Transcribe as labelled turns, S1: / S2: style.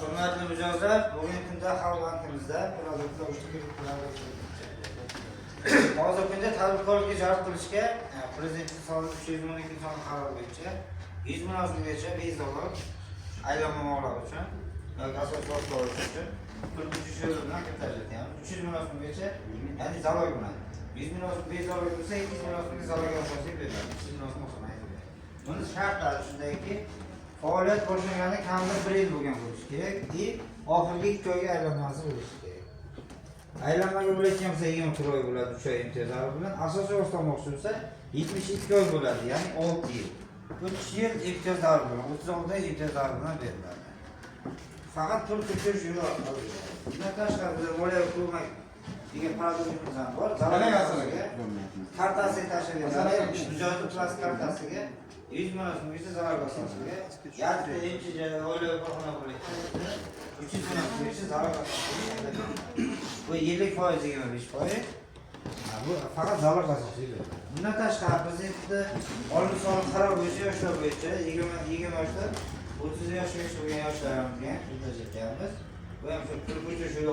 S1: Hurmatli mijozlar, bugungi kunda Xalq bankimizda produktlar hozirgi kunda tadbirkorlikka jalb qilishga Prezident sonli 312 son qaror bo'yicha 100 million so'mgacha $5 aylanma mablag' uchun yoki asosiy boshqaruv uchun pul tushirish bilan ko'tarishadi. 300 million so'mgacha, ya'ni zalog bilan 100 million so'm $5 bo'lsa 200 million so'mga zalogga qo'shib beriladi. 300 million so'm o'xshamaydi. Buni shartlari shundayki, faoliyat boshlaganda kamida 1 yil bo'lgan bo'lishi kerak va oxirgi 2 oyga aylanmasi bo'lishi kerak. Aylanmaga bo'layotgan bo'lsa 20 oy bo'ladi, 3 oy imtiyozlari bilan. Asosiy o'rtoqmoqchi bo'lsa 72 oy bo'ladi, ya'ni 6 yil. 3 yil imtiyozlari bilan, 36 oy imtiyozlari bilan beriladi. Faqat pul ko'chirish yo'li orqali. Bundan tashqari biz moliyaviy ko'mak degan produktimiz ham bor. Zararlarga kartasiga tashib beriladi. Mijozli plastik kartasiga 100 million so'mgacha zarar ko'rsatishga, ya'ni MCJ oilaviy korxona bo'layotgan 300 million so'mgacha zarar ko'rsatishga. Bu yillik foiz 25%. Bu faqat zarar ko'rsatishga. Bundan tashqari Prezidentning oliy soliq qaror bo'yicha yoshlar bo'yicha 20 yoshdan 30 yoshgacha bo'lgan yoshlarga pul ajratamiz. Bu ham shu pul ko'chirish